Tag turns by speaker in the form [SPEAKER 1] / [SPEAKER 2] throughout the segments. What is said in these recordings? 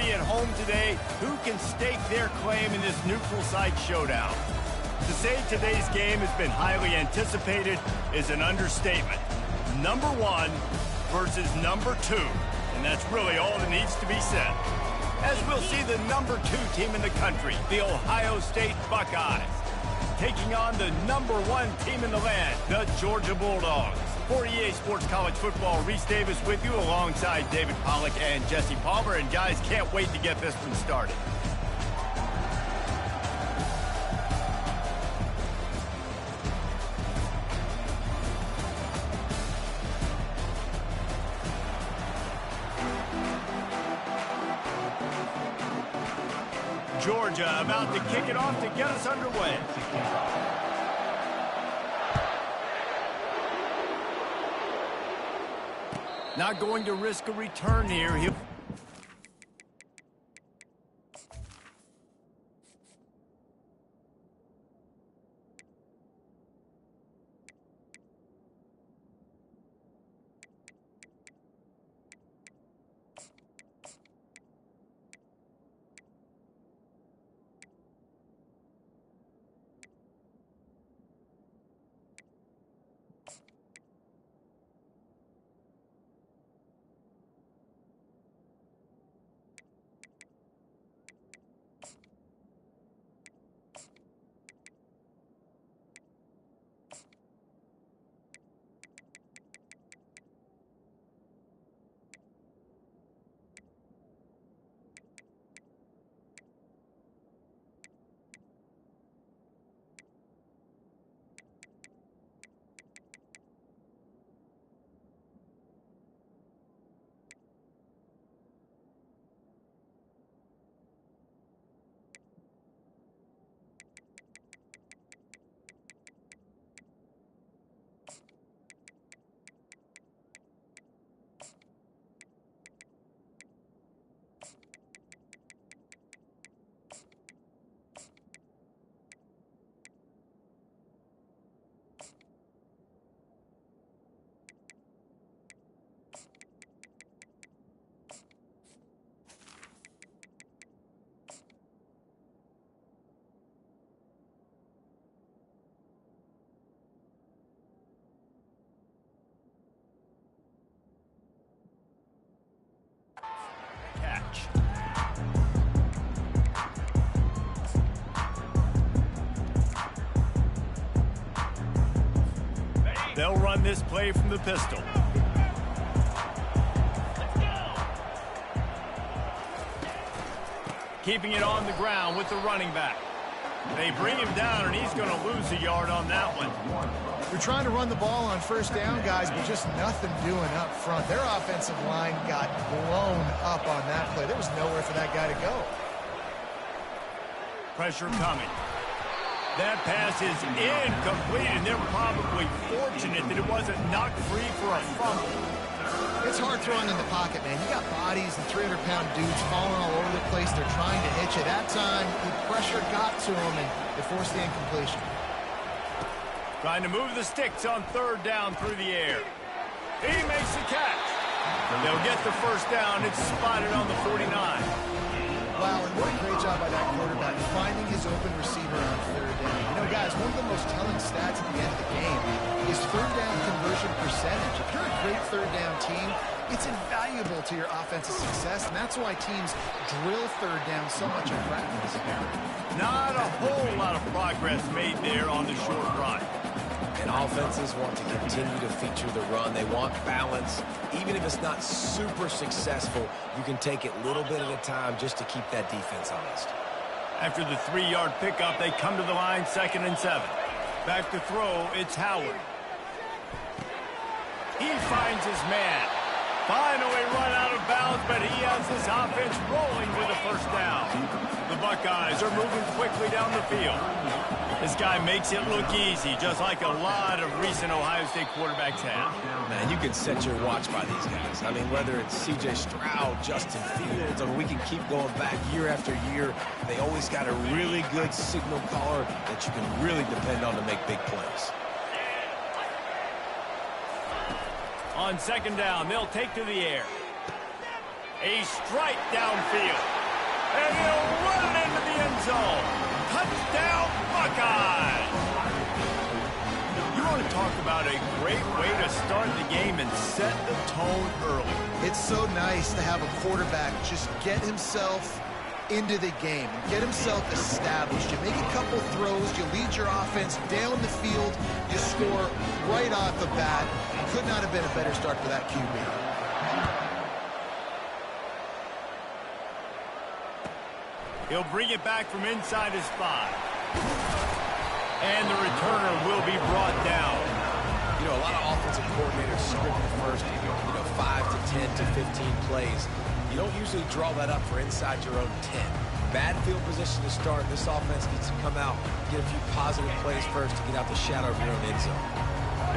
[SPEAKER 1] be at home today, who can stake their claim in this neutral site showdown? To say today's game has been highly anticipated is an understatement. Number 1 versus number 2, and that's really all that needs to be said. As we'll see the number 2 team in the country, the Ohio State Buckeyes, taking on the number 1 team in the land, the Georgia Bulldogs. For EA Sports College Football, Reese Davis with you alongside David Pollack and Jesse Palmer. And guys, can't wait to get this one started. Georgia about to kick it off to get us underway. Not going to risk a return here. Catch. They'll run this play from the pistol. Keeping it on the ground with the running back. They bring him down, and he's going to lose a yard on that one.
[SPEAKER 2] We're trying to run the ball on first down, guys, but just nothing doing up front. Their offensive line got blown up on that play. There was nowhere for that guy to go.
[SPEAKER 1] Pressure coming. That pass is incomplete, and they're probably fortunate that it wasn't knocked free for a fumble.
[SPEAKER 2] It's hard throwing in the pocket, man. You got bodies and 300-pound dudes falling all over the place. They're trying to hit you. That time, the pressure got to them, and they forced the incompletion.
[SPEAKER 1] Trying to move the sticks on third down through the air. He makes the catch. They'll get the first down. It's spotted on the 49.
[SPEAKER 2] Wow, and what a great job by that quarterback finding his open receiver on third down. You know, guys, one of the most telling stats at the end of the game is third down conversion percentage. If you're a great third down team, it's invaluable to your offensive success, and that's why teams drill third down so much in practice.
[SPEAKER 1] Not a whole lot of progress made there on the short run.
[SPEAKER 3] And offenses want to continue to feature the run. They want balance. Even if it's not super successful, you can take it little bit at a time just to keep that defense honest.
[SPEAKER 1] After the 3-yard pickup, they come to the line, 2nd and 7. Back to throw, it's Howard. He finds his man. Finally run out of bounds, but he has his offense rolling with a first down. The Buckeyes are moving quickly down the field. This guy makes it look easy, just like a lot of recent Ohio State quarterbacks have.
[SPEAKER 3] Man, you can set your watch by these guys. I mean, whether it's C.J. Stroud, Justin Fields, I mean, we can keep going back year after year. They always got a really good signal caller that you can really depend on to make big plays.
[SPEAKER 1] On 2nd down, they'll take to the air. A strike downfield. zone. Touchdown, Buckeyes! You want to talk about a great way to start the game and set the tone early.
[SPEAKER 2] It's so nice to have a quarterback just get himself into the game and get himself established. You make a couple throws, you lead your offense down the field, you score right off the bat. Could not have been a better start for that QB.
[SPEAKER 1] He'll bring it back from inside his 5. And the returner will be brought down.
[SPEAKER 3] You know, a lot of offensive coordinators script the first, 5 to 10 to 15 plays. You don't usually draw that up for inside your own 10. Bad field position to start. This offense needs to come out, get a few positive plays first to get out the shadow of your own end zone.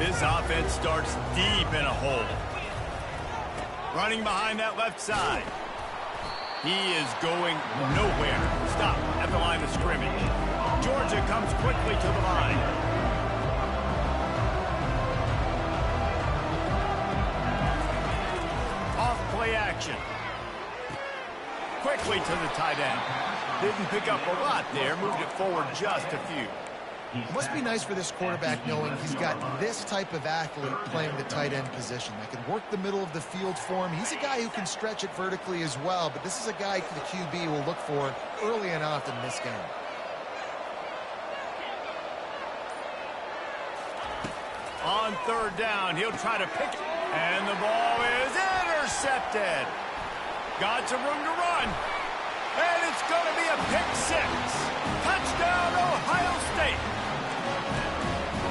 [SPEAKER 1] This offense starts deep in a hole. Running behind that left side. He is going nowhere. Stop at the line of scrimmage. Georgia comes quickly to the line. Off play action. Quickly to the tight end. Didn't pick up a lot there. Moved it forward just a few.
[SPEAKER 2] It must be nice for this quarterback knowing he's got this type of athlete playing the tight end position that can work the middle of the field for him. He's a guy who can stretch it vertically as well, but this is a guy the QB will look for early and often in this game.
[SPEAKER 1] On third down, he'll try to pick it, and the ball is intercepted. Got some room to run, and it's going to be a pick 6. Touchdown, Ohio State.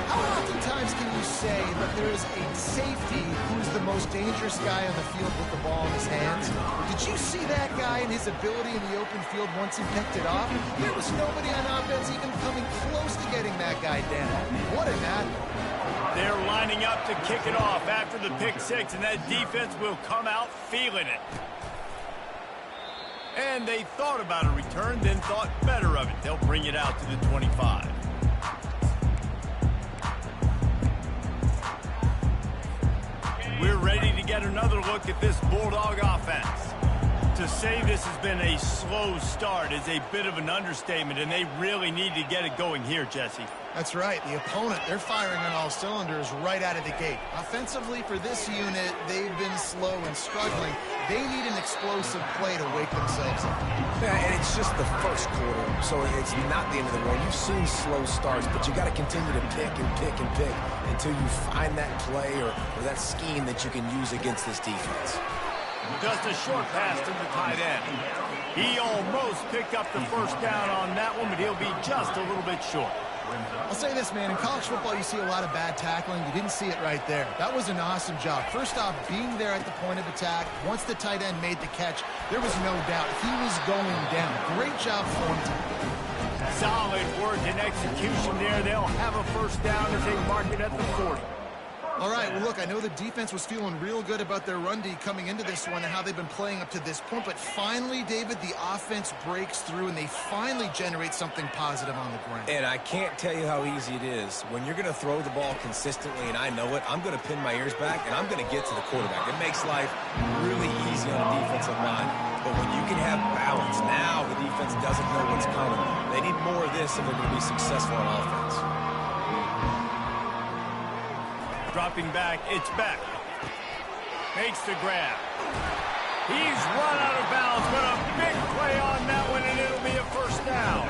[SPEAKER 2] How oftentimes can you say that there is a safety who's the most dangerous guy on the field with the ball in his hands? Did you see that guy and his ability in the open field once he picked it off? There was nobody on offense even coming close to getting that guy down. What an athlete.
[SPEAKER 1] They're lining up to kick it off after the pick 6, and that defense will come out feeling it. And they thought about a return, then thought better of it. They'll bring it out to the 25. We're ready to get another look at this Bulldog offense. To say this has been a slow start is a bit of an understatement, and they really need to get it going here, Jesse.
[SPEAKER 2] That's right. The opponent, they're firing on all cylinders right out of the gate. Offensively, for this unit, they've been slow and struggling. They need an explosive play to wake themselves up.
[SPEAKER 3] Yeah, and it's just the first quarter, so it's not the end of the world. You've seen slow starts, but you got to continue to pick and pick and pick until you find that play or that scheme that you can use against this defense.
[SPEAKER 1] Just a short pass to the tight end. He almost picked up the first down on that one, but he'll be just a little bit short.
[SPEAKER 2] I'll say this, man. In college football, you see a lot of bad tackling. You didn't see it right there. That was an awesome job. First off, being there at the point of attack. Once the tight end made the catch, there was no doubt he was going down. Great job for him.
[SPEAKER 1] Solid work and execution there. They'll have a first down as they mark it at the 40.
[SPEAKER 2] All right, well, look, I know the defense was feeling real good about their run D coming into this one and how they've been playing up to this point, but finally, David, the offense breaks through and they finally generate something positive on the ground.
[SPEAKER 3] And I can't tell you how easy it is. When you're going to throw the ball consistently, and I know it, I'm going to pin my ears back, and I'm going to get to the quarterback. It makes life really easy on the defensive line. But when you can have balance, now the defense doesn't know what's coming. They need more of this if they're going to be successful on offense.
[SPEAKER 1] Dropping back, it's Beck. Makes the grab. He's run out of bounds, but a big play on that one, and it'll be a first down.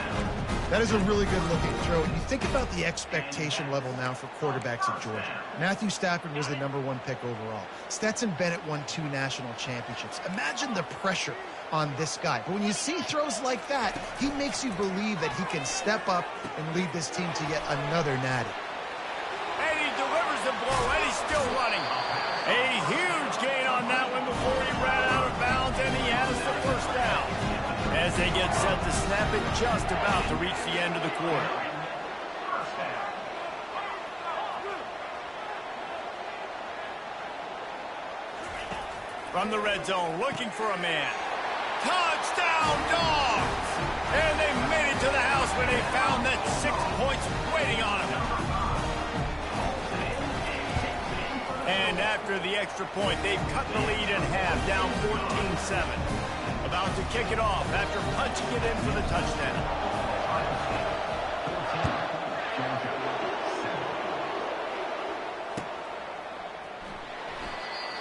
[SPEAKER 2] That is a really good-looking throw. You think about the expectation level now for quarterbacks at Georgia. Matthew Stafford was the #1 pick overall. Stetson Bennett won 2 national championships. Imagine the pressure on this guy. But when you see throws like that, he makes you believe that he can step up and lead this team to yet another natty.
[SPEAKER 1] And he delivers the blow, and he's still running. A huge gain on that one before he ran out of bounds, and he has the first down. As they get set to snap it, just about to reach the end of the quarter. From the red zone, looking for a man. Touchdown, Dogs! And they made it to the house when they found that 6 points waiting on them. And after the extra point, they've cut the lead in half, down 14-7. About to kick it off after punching it in for the touchdown.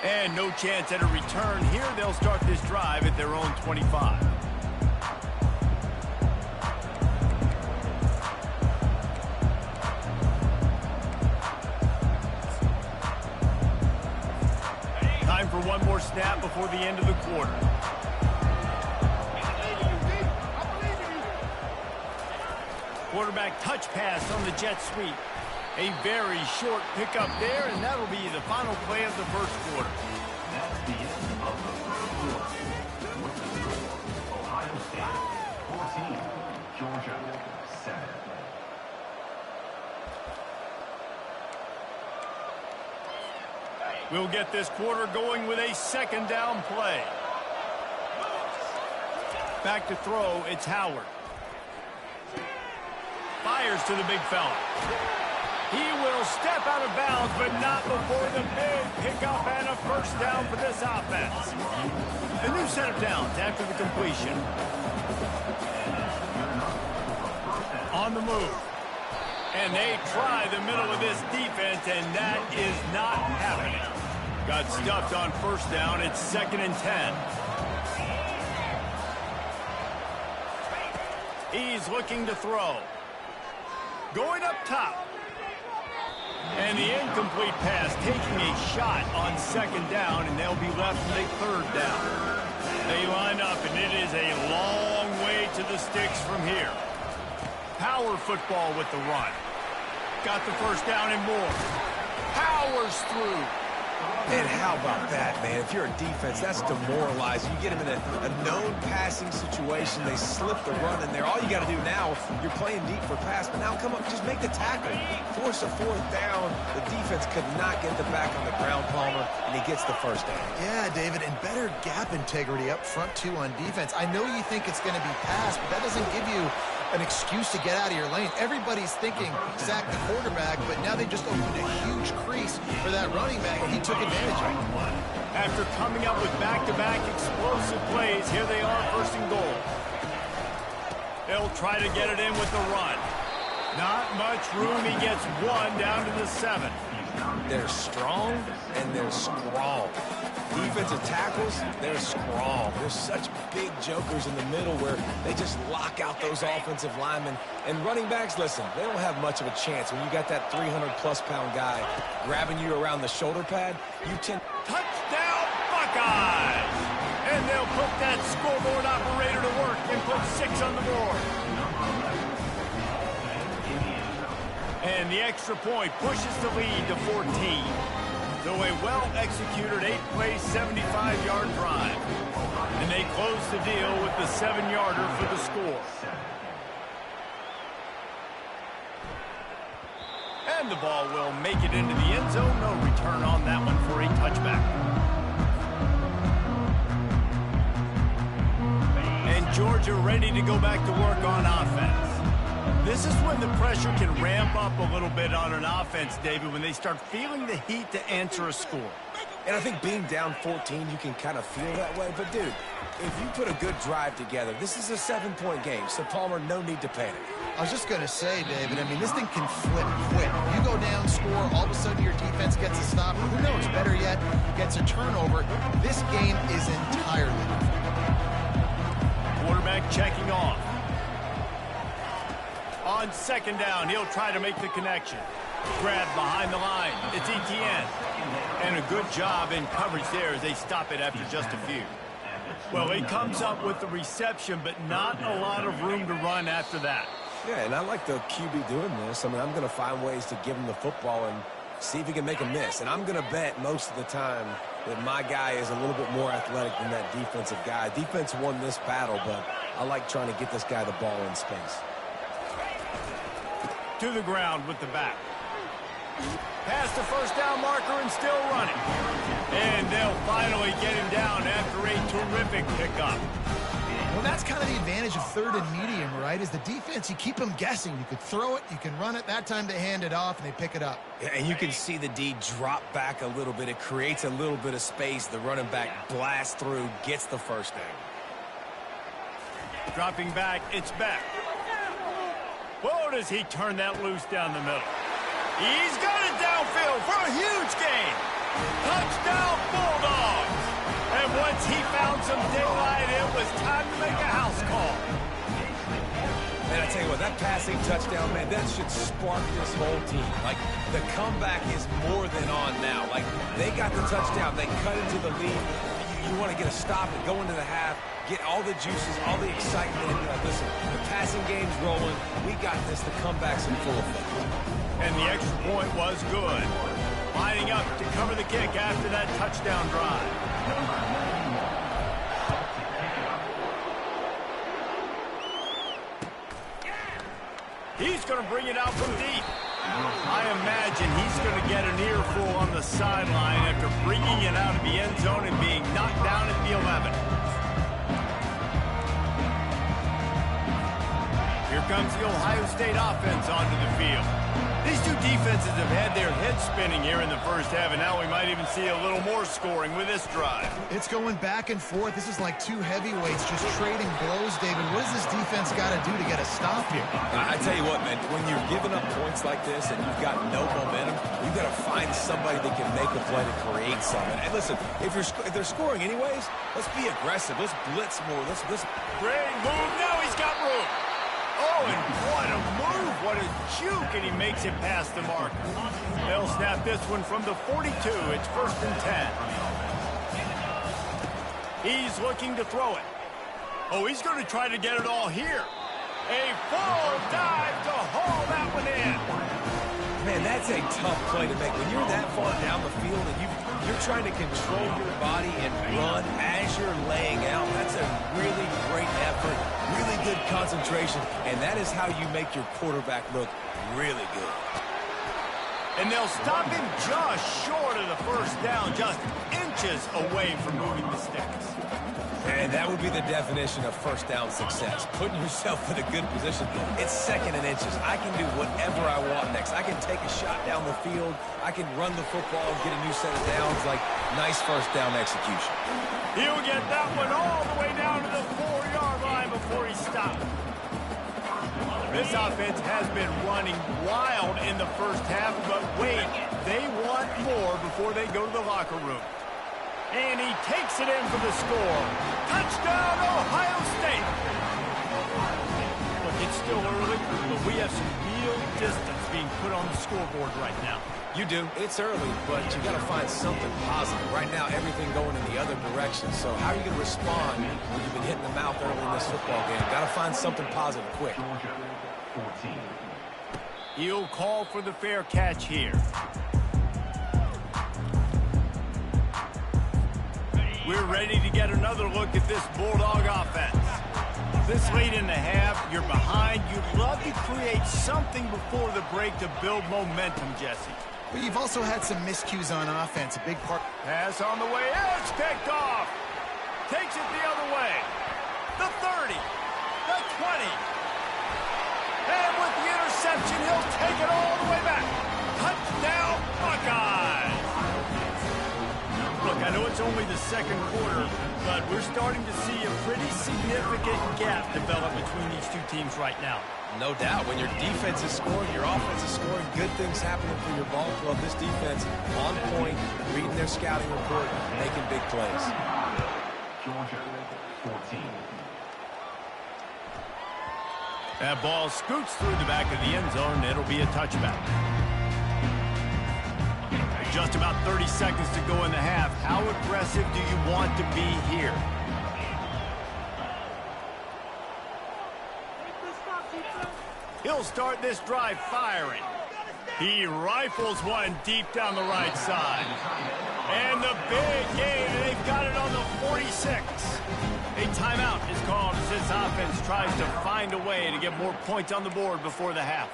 [SPEAKER 1] And no chance at a return here. They'll start this drive at their own 25. Time for one more snap before the end of the quarter. Quarterback touch pass on the jet sweep. A very short pickup there, and that'll be the final play of the first quarter.
[SPEAKER 4] That's the end of the first quarter. With the score, Ohio State 14, Georgia 7.
[SPEAKER 1] We'll get this quarter going with a second down play. Back to throw, it's Howard. Fires to the big fella. He will step out of bounds, but not before the big pickup and a first down for this offense. A new set of downs after the completion. On the move. And they try the middle of this defense, and that is not happening. Got stuffed on first down. It's 2nd and 10. He's looking to throw. Going up top. And the incomplete pass taking a shot on 2nd down, and they'll be left with a 3rd down. They line up, and it is a long way to the sticks from here. Power football with the run. Got the first down and more. Powers through.
[SPEAKER 3] And how about that, man? If you're a defense, that's demoralizing. You get them in a known passing situation. They slip the run in there. All you got to do now, you're playing deep for pass, but now come up, just make the tackle. Force a 4th down. The defense could not get the back on the ground, Palmer, and he gets the first down.
[SPEAKER 2] Yeah, David, and better gap integrity up front, too, on defense. I know you think it's going to be pass, but that doesn't give you an excuse to get out of your lane. Everybody's thinking sack the quarterback, but now they just opened a huge crease for that running back, and he took advantage of it.
[SPEAKER 1] After coming up with back-to-back explosive plays, here they are, 1st and goal. They'll try to get it in with the run. Not much room. He gets 1 down to the 7.
[SPEAKER 3] They're strong, and they're strong. Defensive tackles, they're strong. There's such big jokers in the middle where they just lock out those offensive linemen. And running backs, listen, they don't have much of a chance. When you got that 300-plus pound guy grabbing you around the shoulder pad, you tend...
[SPEAKER 1] Touchdown, Buckeyes! And they'll put that scoreboard operator to work and put 6 on the board. And the extra point pushes the lead to 14. So a well-executed 8-play, 75-yard drive. And they close the deal with the 7-yarder for the score. And the ball will make it into the end zone. No return on that one for a touchback. And Georgia ready to go back to work on offense. This is when the pressure can ramp up a little bit on an offense, David, when they start feeling the heat to answer a score.
[SPEAKER 3] And I think being down 14, you can kind of feel that way. But, dude, if you put a good drive together, this is a 7-point game. So, Palmer, no need to panic.
[SPEAKER 2] I was just going to say, David, I mean, this thing can flip quick. You go down, score, all of a sudden your defense gets a stop. Who knows, better yet, gets a turnover. This game is entirely different.
[SPEAKER 1] Quarterback checking off. On 2nd down, he'll try to make the connection. Grab behind the line. It's Etienne. And a good job in coverage there as they stop it after just a few. Well, he comes up with the reception, but not a lot of room to run after that.
[SPEAKER 3] Yeah, and I like the QB doing this. I mean, I'm going to find ways to give him the football and see if he can make a miss. And I'm going to bet most of the time that my guy is a little bit more athletic than that defensive guy. Defense won this battle, but I like trying to get this guy the ball in space.
[SPEAKER 1] To the ground with the back. Past the first down marker and still running. And they'll finally get him down after a terrific pickup.
[SPEAKER 2] Well, that's kind of the advantage of 3rd and medium, right? Is the defense, you keep them guessing. You could throw it, you can run it. That time they hand it off and they pick it up.
[SPEAKER 3] Yeah, and you can see the D drop back a little bit. It creates a little bit of space. The running back blasts through, gets the first down.
[SPEAKER 1] Dropping back, it's Beck. Whoa, does he turn that loose down the middle. He's got it downfield for a huge gain. Touchdown, Bulldogs. And once he found some daylight, it was time to make a house call.
[SPEAKER 3] Man, I tell you what, that passing touchdown, man, that should spark this whole team. Like, the comeback is more than on now. Like, they got the touchdown. They cut into the lead. You want to get a stop and go into the half, get all the juices, all the excitement. Listen, the passing game's rolling. We got this. The comeback's in full effect.
[SPEAKER 1] And the extra point was good. Lining up to cover the kick after that touchdown drive. He's going to bring it out from deep. I imagine he's going to get an earful on the sideline after bringing it out of the end zone and being knocked down at the 11. Here comes the Ohio State offense onto the field. These two defenses have had their heads spinning here in the first half, and now we might even see a little more scoring with this drive.
[SPEAKER 2] It's going back and forth. This is like two heavyweights just trading blows, David. What does this defense got to do to get a stop here?
[SPEAKER 3] I tell you what, man, when you're giving up points like this and you've got no momentum, you've got to find somebody that can make a play to create something. And listen, if they're scoring anyways, let's be aggressive. Let's blitz more. Let's
[SPEAKER 1] great move. Now he's got room. Oh, and what a move. What a juke, and he makes it past the marker. They'll snap this one from the 42. It's 1st and 10. He's looking to throw it. Oh, he's going to try to get it all here. A full dive to haul that one in.
[SPEAKER 3] Man, that's a tough play to make. When you're that far down the field and you're trying to control your body and run as you're laying out, that's a really great effort, really good concentration, and that is how you make your quarterback look really good.
[SPEAKER 1] And they'll stop him just short of the first down, just inches away from moving the sticks.
[SPEAKER 3] And that would be the definition of first down success. Putting yourself in a good position. It's 2nd and inches. I can do whatever I want next. I can take a shot down the field. I can run the football and get a new set of downs. Like, nice first down execution.
[SPEAKER 1] He'll get that one all the way down to the 4-yard line before he stops. This offense has been running wild in the first half, but wait, they want more before they go to the locker room. And he takes it in for the score. Touchdown, Ohio State. Look, it's still early, but we have some real distance being put on the scoreboard right now.
[SPEAKER 3] You do. It's early, but you got to find something positive. Right now, everything going in the other direction. So how are you going to respond when you've been hitting the mouth early in this football game? Got to find something positive quick.
[SPEAKER 4] Georgia, 14.
[SPEAKER 1] He'll call for the fair catch here. We're ready to get another look at this Bulldog offense. This late in the half, you're behind. You'd love to create something before the break to build momentum, Jesse.
[SPEAKER 2] But you've also had some miscues on offense, a big part.
[SPEAKER 1] Pass on the way. It's picked off. Takes it the other way. The 30. The 20. And with the interception, he'll take it all the way back. Touchdown, Buckeyes. Look, I know it's only the second quarter, but we're starting to see a pretty significant gap develop between these two teams right now.
[SPEAKER 3] No doubt. When your defense is scoring, your offense is scoring, good things happening for your ball club. This defense on point, reading their scouting report, making big plays.
[SPEAKER 4] Georgia, 14.
[SPEAKER 1] That ball scoots through the back of the end zone. It'll be a touchback. Just about 30 seconds to go in the half. How aggressive do you want to be here? He'll start this drive firing. He rifles one deep down the right side. And the big gain, and they've got it on the 46. A timeout is called as this offense tries to find a way to get more points on the board before the half.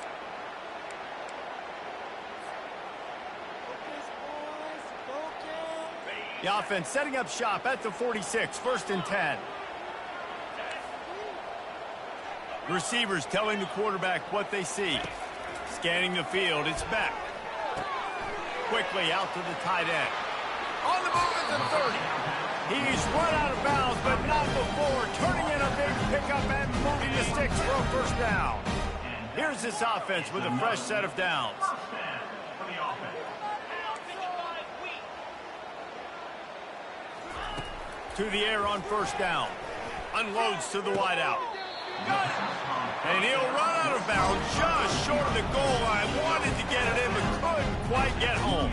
[SPEAKER 1] The offense setting up shop at the 46, 1st and 10. Receivers telling the quarterback what they see. Scanning the field, it's back. Quickly out to the tight end. On the move at the 30. He's run out of bounds, but not before turning in a big pickup and moving the sticks for a first down. Here's this offense with a fresh set of downs.
[SPEAKER 4] First down for the offense.
[SPEAKER 1] To the air on first down. Unloads to the wideout. And he'll run out of bounds just short of the goal line. Wanted to get it in, but couldn't quite get home.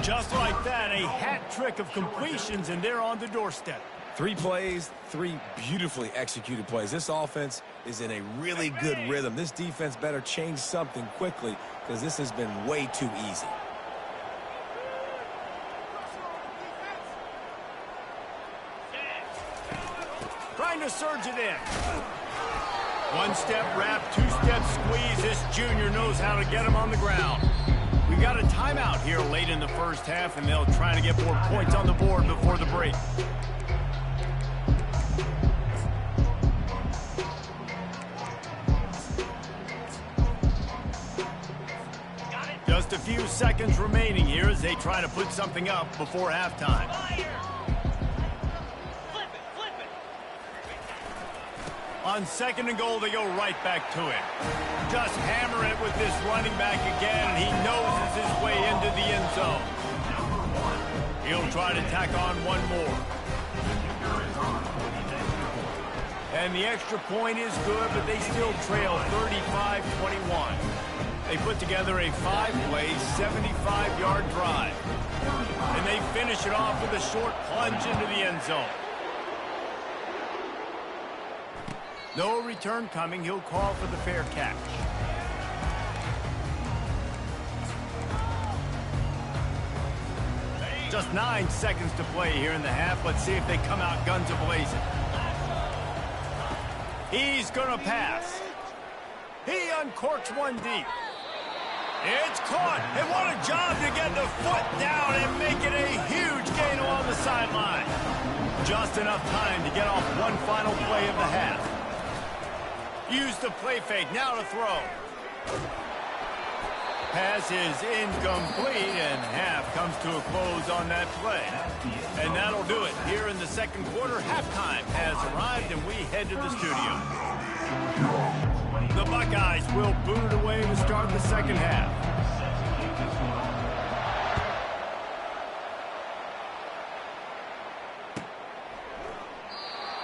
[SPEAKER 1] Just like that, a hat trick of completions, and they're on the doorstep.
[SPEAKER 3] 3 plays, 3 beautifully executed plays. This offense is in a really good rhythm. This defense better change something quickly because this has been way too easy.
[SPEAKER 1] Trying to surge it in. 1-step wrap, 2-step squeeze. This junior knows how to get him on the ground. We got a timeout here late in the first half, and they'll try to get more points on the board before the break. Just a few seconds remaining here as they try to put something up before halftime. On 2nd and goal, they go right back to it. Just hammer it with this running back again, and he noses his way into the end zone. He'll try to tack on one more. And the extra point is good, but they still trail 35-21. They put together a 5-play, 75-yard drive. And they finish it off with a short plunge into the end zone. No return coming. He'll call for the fair catch. Just 9 seconds to play here in the half. Let's see if they come out guns a-blazing. He's going to pass. He uncorks one deep. It's caught. And what a job to get the foot down and make it a huge gain along the sideline. Just enough time to get off one final play of the half. Use the play fake, now to throw. Pass is incomplete, and half comes to a close on that play. And that'll do it. Here in the second quarter, halftime has arrived, and we head to the studio. The Buckeyes will boot it away to start the second half.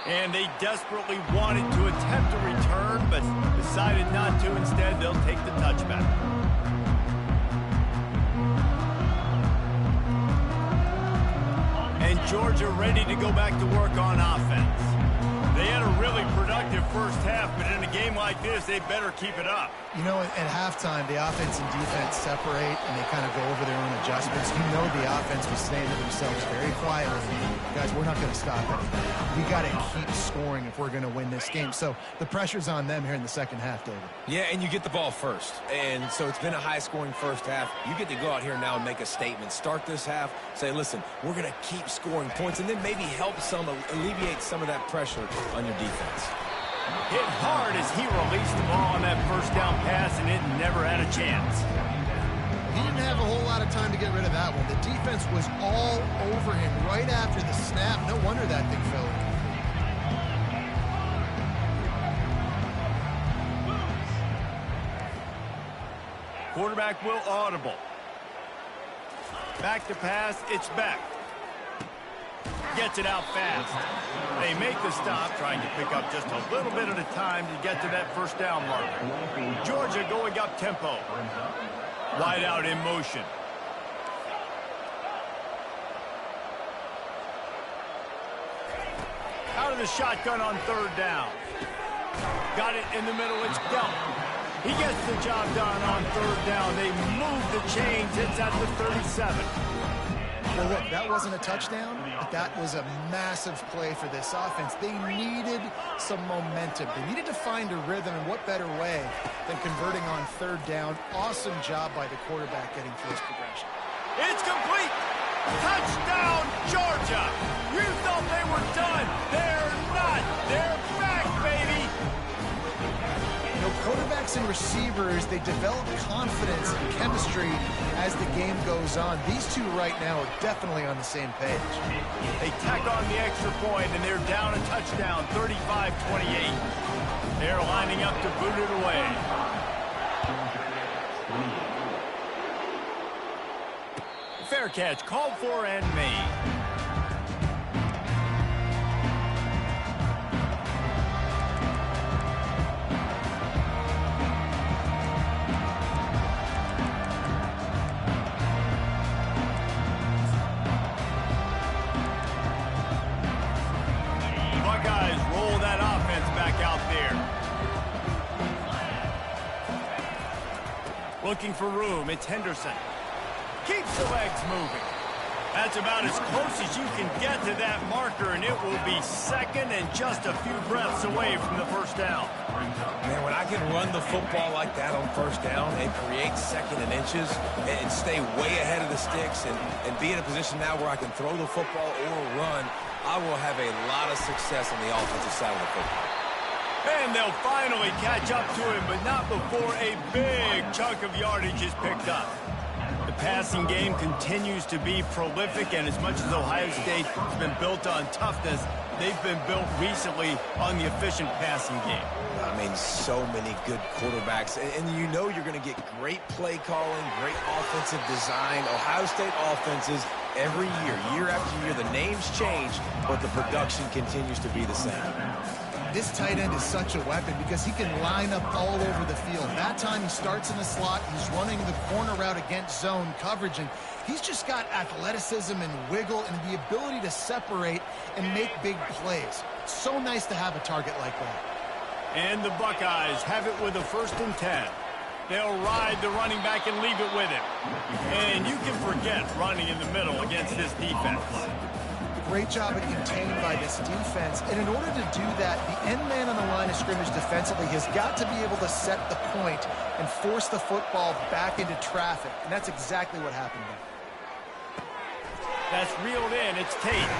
[SPEAKER 1] And they desperately wanted to attempt a return, but decided not to. Instead, they'll take the touchback. And Georgia ready to go back to work on offense. They had a really productive first half, but in a game like this, they better keep it up.
[SPEAKER 2] You know, at halftime, the offense and defense separate, and they kind of go over their own adjustments. You know the offense was saying to themselves very quietly, guys, we're not going to stop anything. We got to keep scoring if we're going to win this game. So the pressure's on them here in the second half, David.
[SPEAKER 3] Yeah, and you get the ball first. And so it's been a high-scoring first half. You get to go out here now and make a statement. Start this half, say, listen, we're going to keep scoring points, and then maybe help some, alleviate some of that pressure on your defense.
[SPEAKER 1] Hit hard as he released the ball on that first down pass, and it never had a chance.
[SPEAKER 2] He didn't have a whole lot of time to get rid of that one. The defense was all over him right after the snap. No wonder that thing fell.
[SPEAKER 1] Quarterback will audible. Back to pass, it's back. Gets it out fast. They make the stop, trying to pick up just a little bit at a time to get to that first down marker. Georgia going up tempo. Wide out in motion. Out of the shotgun on third down. Got it in the middle, it's Delp. He gets the job done on third down. They move the chains, it's at the 37.
[SPEAKER 2] Well, look, that wasn't a touchdown, but that was a massive play for this offense. They needed some momentum. They needed to find a rhythm, and what better way than converting on third down. Awesome job by the quarterback getting through his progression.
[SPEAKER 1] It's complete. Touchdown, Georgia. You thought they were done. They're not. They're back, baby.
[SPEAKER 2] You know, quarterbacks and receivers, they develop confidence and chemistry as the game goes on. These two right now are definitely on the same page.
[SPEAKER 1] They tack on the extra point, and they're down a touchdown, 35-28. They're lining up to boot it away. Fair catch, called for and made. Buckeyes roll that offense back out there. Looking for room, it's Henderson. Keeps the legs moving. That's about as close as you can get to that marker, and it will be second and just a few breaths away from the first down.
[SPEAKER 3] Man, when I can run the football like that on first down and create second and inches and stay way ahead of the sticks and be in a position now where I can throw the football or run, I will have a lot of success on the offensive side of the football.
[SPEAKER 1] And they'll finally catch up to him, but not before a big chunk of yardage is picked up. The passing game continues to be prolific, and as much as Ohio State has been built on toughness, they've been built recently on the efficient passing game.
[SPEAKER 3] I mean, so many good quarterbacks, and you know you're going to get great play calling, great offensive design. Ohio State offenses every year after year, the names change, but the production continues to be the same.
[SPEAKER 2] This tight end is such a weapon because he can line up all over the field. That time he starts in the slot, he's running the corner route against zone coverage, and he's just got athleticism and wiggle and the ability to separate and make big plays. It's so nice to have a target like that.
[SPEAKER 1] And the Buckeyes have it with a 1st and 10. They'll ride the running back and leave it with him. And you can forget running in the middle against this defense.
[SPEAKER 2] Great job at contained by this defense. And in order to do that, the end man on the line of scrimmage defensively has got to be able to set the point and force the football back into traffic. And that's exactly what happened there.
[SPEAKER 1] That's reeled in. It's Tate.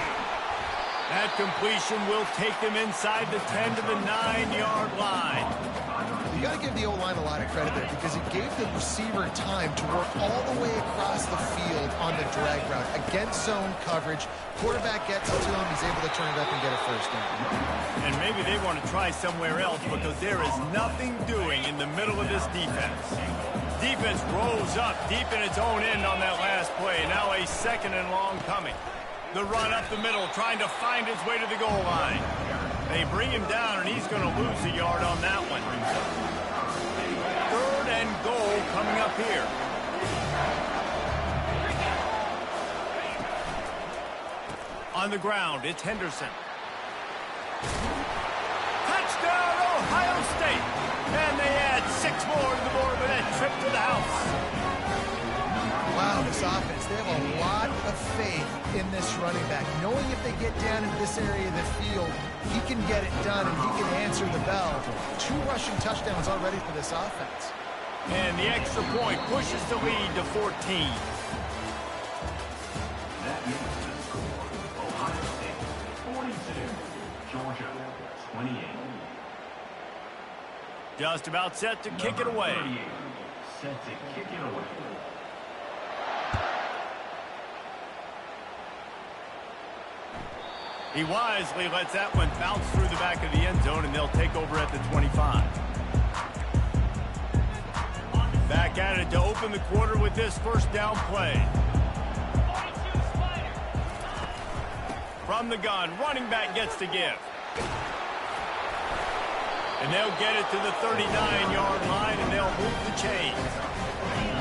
[SPEAKER 1] That completion will take them inside the 10 to the 9-yard line.
[SPEAKER 2] You got to give the O-line a lot of credit there because it gave the receiver time to work all the way across the field on the drag route. Against zone coverage, quarterback gets it to him, he's able to turn it up and get a 1st down.
[SPEAKER 1] And maybe they want to try somewhere else because there is nothing doing in the middle of this defense. Defense rolls up deep in its own end on that last play. Now a 2nd and long coming. The run up the middle, trying to find his way to the goal line. They bring him down, and he's going to lose a yard on that one. 3rd and goal coming up here. On the ground, it's Henderson. Touchdown, Ohio State! And they add 6 more to the board with that trip to the house.
[SPEAKER 2] Wow, this offense, they have a lot of faith in this running back. Knowing if they get down into this area of the field, he can get it done and he can answer the bell. 2 rushing touchdowns already for this offense.
[SPEAKER 1] And the extra point pushes the lead to 14.
[SPEAKER 4] That makes the score. Ohio State 42, Georgia 28.
[SPEAKER 1] Just about set to kick it away.
[SPEAKER 4] 38, set to kick it away.
[SPEAKER 1] He wisely lets that one bounce through the back of the end zone, and they'll take over at the 25. Back at it to open the quarter with this 1st down play. From the gun, running back gets to give. And they'll get it to the 39-yard line, and they'll move the chains.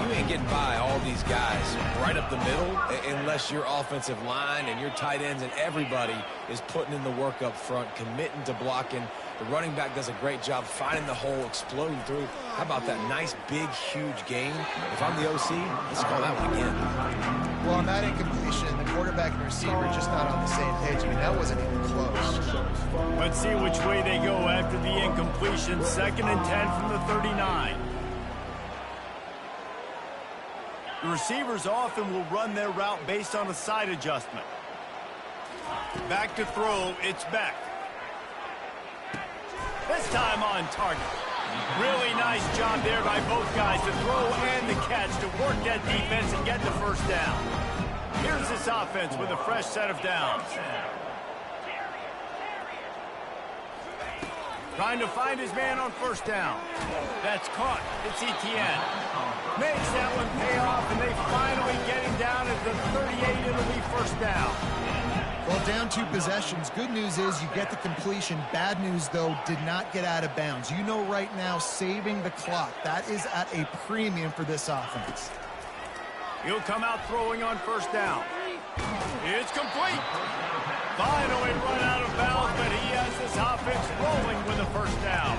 [SPEAKER 3] You ain't getting by all these guys right up the middle unless your offensive line and your tight ends and everybody is putting in the work up front, committing to blocking. The running back does a great job finding the hole, exploding through. How about that nice, big, huge gain? If I'm the OC, let's call that one again.
[SPEAKER 2] Well, on that incompletion, the quarterback and receiver just not on the same page. I mean, that wasn't even close.
[SPEAKER 1] Let's see which way they go after the incompletion. 2nd and 10 from the 39. The receivers often will run their route based on a side adjustment. Back to throw, it's Beck. This time on target. Really nice job there by both guys to throw and the catch to work that defense and get the 1st down. Here's this offense with a fresh set of downs. Trying to find his man on first down. That's caught. It's Etienne. Makes that one pay off, and they finally get him down at the 38. It'll be first down.
[SPEAKER 2] Well, down 2 possessions. Good news is you get the completion. Bad news, though, did not get out of bounds. You know right now, saving the clock. That is at a premium for this offense.
[SPEAKER 1] He'll come out throwing on first down. It's complete. Finally run out of bounds, but he has this offense rolling with a first down.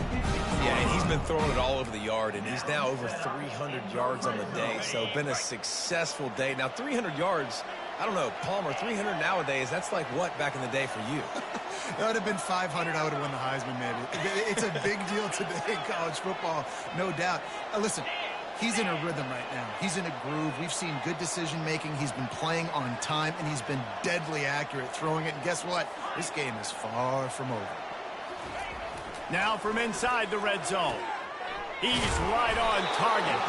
[SPEAKER 3] Yeah, and he's been throwing it all over the yard, and he's now over 300 yards on the day, so been a successful day. Now, 300 yards, I don't know, Palmer, 300 nowadays, that's like what back in the day for you?
[SPEAKER 2] That would have been 500. I would have won the Heisman, maybe. It's a big deal today in college football, no doubt. Listen, he's in a rhythm right now. He's in a groove. We've seen good decision-making. He's been playing on time, and he's been deadly accurate throwing it. And guess what? This game is far from over.
[SPEAKER 1] Now from inside the red zone. He's right on target.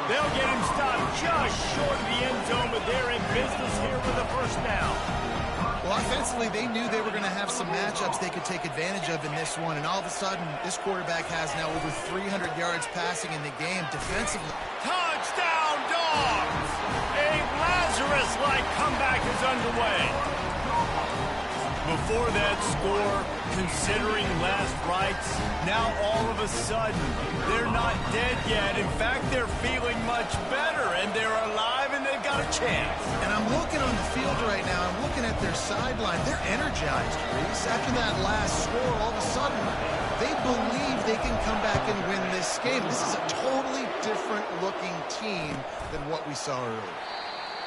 [SPEAKER 1] They'll get him stopped just short of the end zone, but they're in business here with a first down.
[SPEAKER 2] Well, offensively, they knew they were going to have some matchups they could take advantage of in this one, and all of a sudden, this quarterback has now over 300 yards passing in the game defensively.
[SPEAKER 1] Touchdown, Dogs! A Lazarus-like comeback is underway. Before that score, considering last rites, now all of a sudden, they're not dead yet. In fact, they're feeling much better, and they're alive, and they've got a chance.
[SPEAKER 2] And I'm looking on the field right now. I'm looking at their sideline. They're energized, Reese. After that last score, all of a sudden, they believe they can come back and win this game. This is a totally different-looking team than what we saw earlier.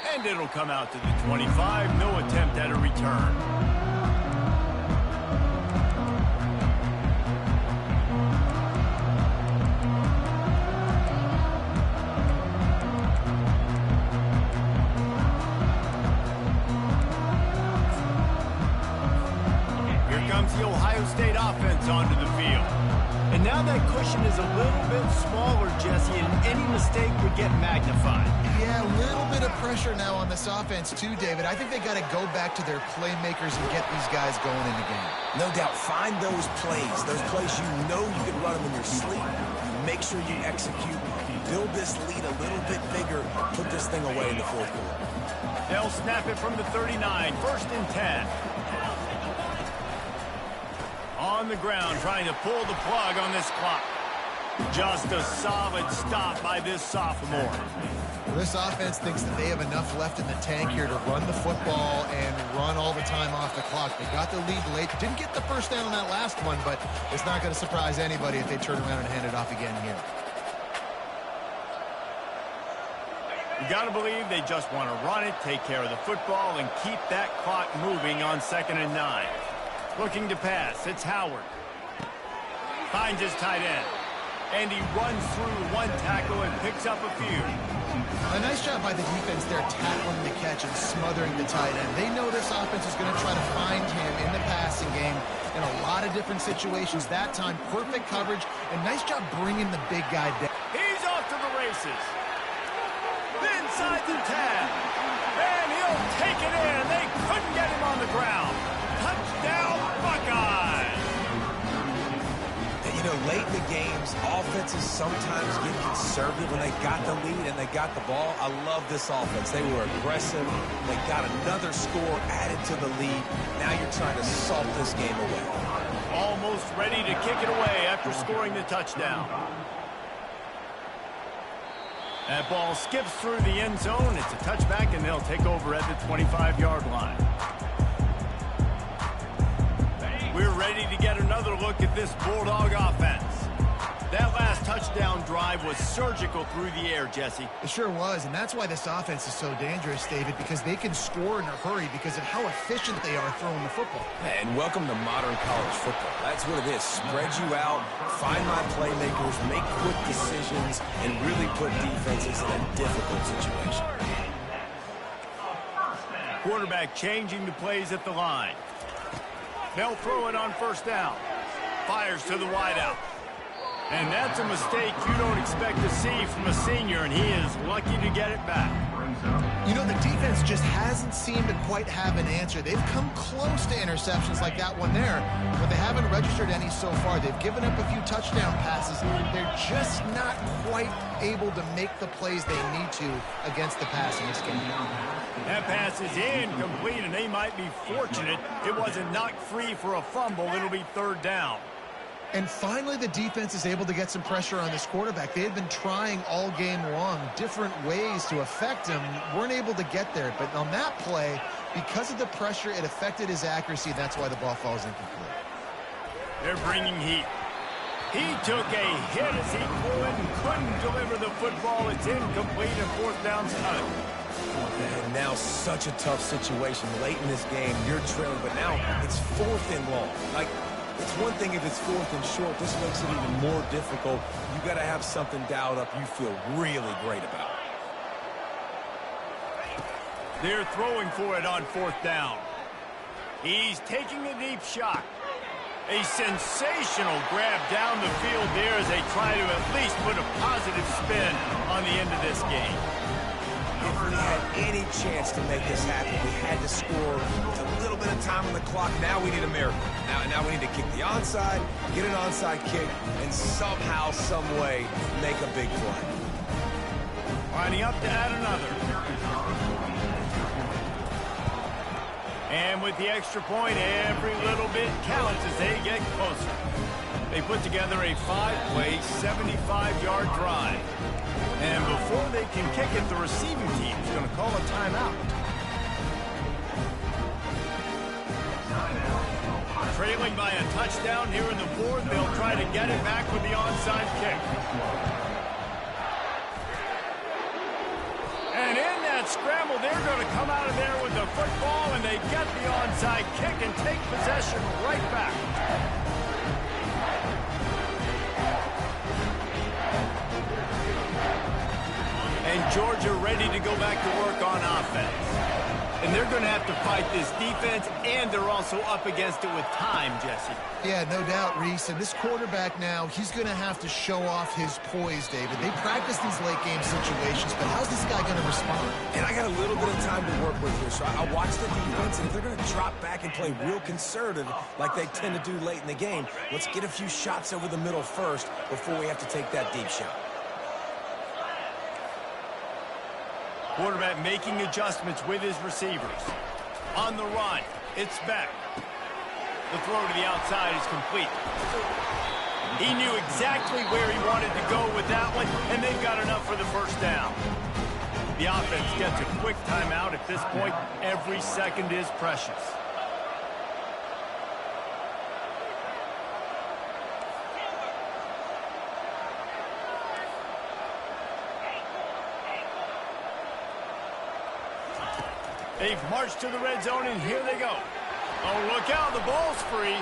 [SPEAKER 1] And it'll come out to the 25. No attempt at a return. The Ohio State offense onto the field. And now that cushion is a little bit smaller, Jesse, and any mistake would get magnified.
[SPEAKER 2] Yeah, a little bit of pressure now on this offense too, David. I think they got to go back to their playmakers and get these guys going in the game.
[SPEAKER 3] No doubt, find those plays you know you can run them in your sleep. Make sure you execute, build this lead a little bit bigger, put this thing away in the fourth quarter.
[SPEAKER 1] They'll snap it from the 39, first and 10. On the ground, trying to pull the plug on this clock. Just a solid stop by this sophomore.
[SPEAKER 2] This offense thinks that they have enough left in the tank here to run the football and run all the time off the clock. They got the lead late. Didn't get the first down on that last one, but it's not going to surprise anybody if they turn around and hand it off again here.
[SPEAKER 1] You got to believe they just want to run it, take care of the football, and keep that clock moving on 2nd and 9. Looking to pass, it's Howard. Finds his tight end. And he runs through one tackle and picks up a few.
[SPEAKER 2] A nice job by the defense there, tackling the catch and smothering the tight end. They know this offense is going to try to find him in the passing game in a lot of different situations. That time, perfect coverage, and nice job bringing the big guy down.
[SPEAKER 1] He's off to the races. Inside the 10. And he'll take it in. They couldn't get him on the ground. Touchdown, Buckeyes!
[SPEAKER 3] And, you know, late in the games, offenses sometimes get conservative when they got the lead and they got the ball. I love this offense. They were aggressive. They got another score added to the lead. Now you're trying to salt this game away.
[SPEAKER 1] Almost ready to kick it away after scoring the touchdown. That ball skips through the end zone. It's a touchback, and they'll take over at the 25-yard line. We're ready to get another look at this Bulldog offense. That last touchdown drive was surgical through the air, Jesse.
[SPEAKER 2] It sure was, and that's why this offense is so dangerous, David, because they can score in a hurry because of how efficient they are throwing the football.
[SPEAKER 3] And welcome to modern college football. That's what it is. Spread you out, find my playmakers, make quick decisions, and really put defenses in a difficult situation.
[SPEAKER 1] Quarterback changing the plays at the line. They'll throw it on first down. Fires to the wideout. And that's a mistake you don't expect to see from a senior, and he is lucky to get it back.
[SPEAKER 4] brings up.
[SPEAKER 2] You know, the defense just hasn't seemed to quite have an answer. They've come close to interceptions like that one there, but they haven't registered any so far. They've given up a few touchdown passes. They're just not quite able to make the plays they need to against the pass in this game.
[SPEAKER 1] That pass is incomplete, and they might be fortunate it wasn't knocked free for a fumble. It'll be third down.
[SPEAKER 2] And finally, the defense is able to get some pressure on this quarterback. They had been trying all game long different ways to affect him, weren't able to get there. But on that play, because of the pressure, it affected his accuracy. That's why the ball falls incomplete.
[SPEAKER 1] They're bringing heat. He took a hit as he flew it and couldn't deliver the football. It's incomplete and fourth down stunt.
[SPEAKER 3] And now such a tough situation late in this game. You're trailing, but now it's fourth and long. Like, it's one thing if it's fourth and short. This makes it even more difficult. You got to have something dialed up you feel really great about.
[SPEAKER 1] They're throwing for it on fourth down. He's taking a deep shot. A sensational grab down the field there as they try to at least put a positive spin on the end of this game.
[SPEAKER 3] If we had any chance to make this happen, we had to score with a little bit of time on the clock. Now we need a miracle. Now we need to kick the onside, get an onside kick, and somehow, some way, make a big play.
[SPEAKER 1] Lining up to add another. And with the extra point, every little bit counts as they get closer. They put together a 5-play, 75-yard drive. And before they can kick it, the receiving team is going to call a timeout. Trailing by a touchdown here in the fourth, they'll try to get it back with the onside kick. And in that scramble, they're going to come out of there with the football, and they get the onside kick and take possession right back. And Georgia ready to go back to work on offense. And they're going to have to fight this defense, and they're also up against it with time, Jesse.
[SPEAKER 2] Yeah, no doubt, Reese. And this quarterback now, he's going to have to show off his poise, David. They practice these late-game situations, but how's this guy going to respond?
[SPEAKER 3] And I got a little bit of time to work with here, so I watch the defense, and if they're going to drop back and play real conservative like they tend to do late in the game, let's get a few shots over the middle first before we have to take that deep shot.
[SPEAKER 1] Quarterback making adjustments with his receivers. On the run, it's Beck. The throw to the outside is complete. He knew exactly where he wanted to go with that one, and they've got enough for the first down. The offense gets a quick timeout. At this point, every second is precious. They've marched to the red zone, and here they go. Oh, look out, the ball's free.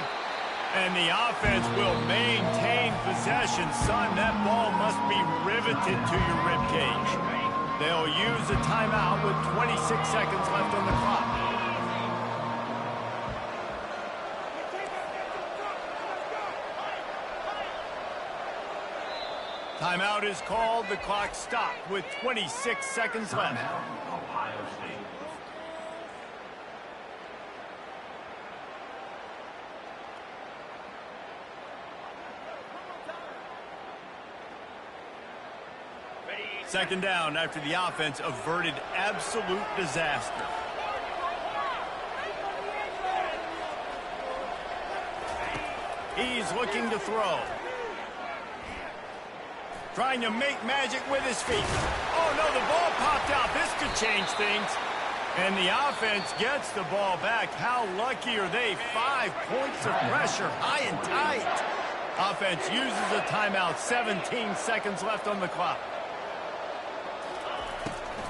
[SPEAKER 1] And the offense will maintain possession. Son, that ball must be riveted to your ribcage. They'll use a timeout with 26 seconds left on the clock. Timeout is called. The clock stopped with 26 seconds left.
[SPEAKER 4] Ohio State.
[SPEAKER 1] Second down after the offense averted absolute disaster. He's looking to throw. Trying to make magic with his feet. Oh, no, the ball popped out. This could change things. And the offense gets the ball back. How lucky are they? 5 points of pressure, high and tight. Offense uses a timeout. 17 seconds left on the clock.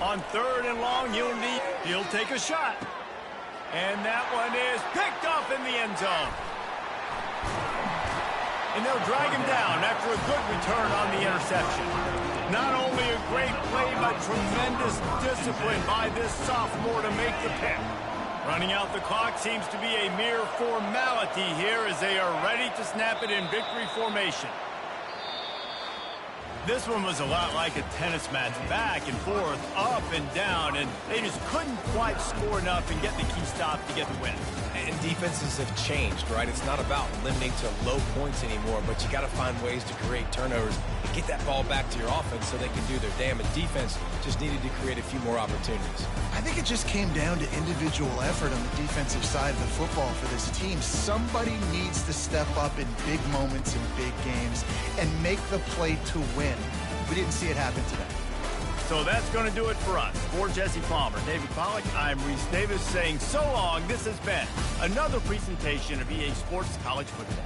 [SPEAKER 1] On third and long, he'll take a shot. And that one is picked up in the end zone. And they'll drag him down after a good return on the interception. Not only a great play, but tremendous discipline by this sophomore to make the pick. Running out the clock seems to be a mere formality here as they are ready to snap it in victory formation. This one was a lot like a tennis match, back and forth, up and down, and they just couldn't quite score enough and get the key stop to get the win.
[SPEAKER 3] And defenses have changed, right? It's not about limiting to low points anymore, but you got to find ways to create turnovers and get that ball back to your offense so they can do their damage. Defense just needed to create a few more opportunities.
[SPEAKER 2] I think it just came down to individual effort on the defensive side of the football for this team. Somebody needs to step up in big moments in big games and make the play to win. We didn't see it happen today.
[SPEAKER 1] So that's going to do it for us. For Jesse Palmer, David Pollack, I'm Reese Davis saying so long. This has been another presentation of EA Sports College Football.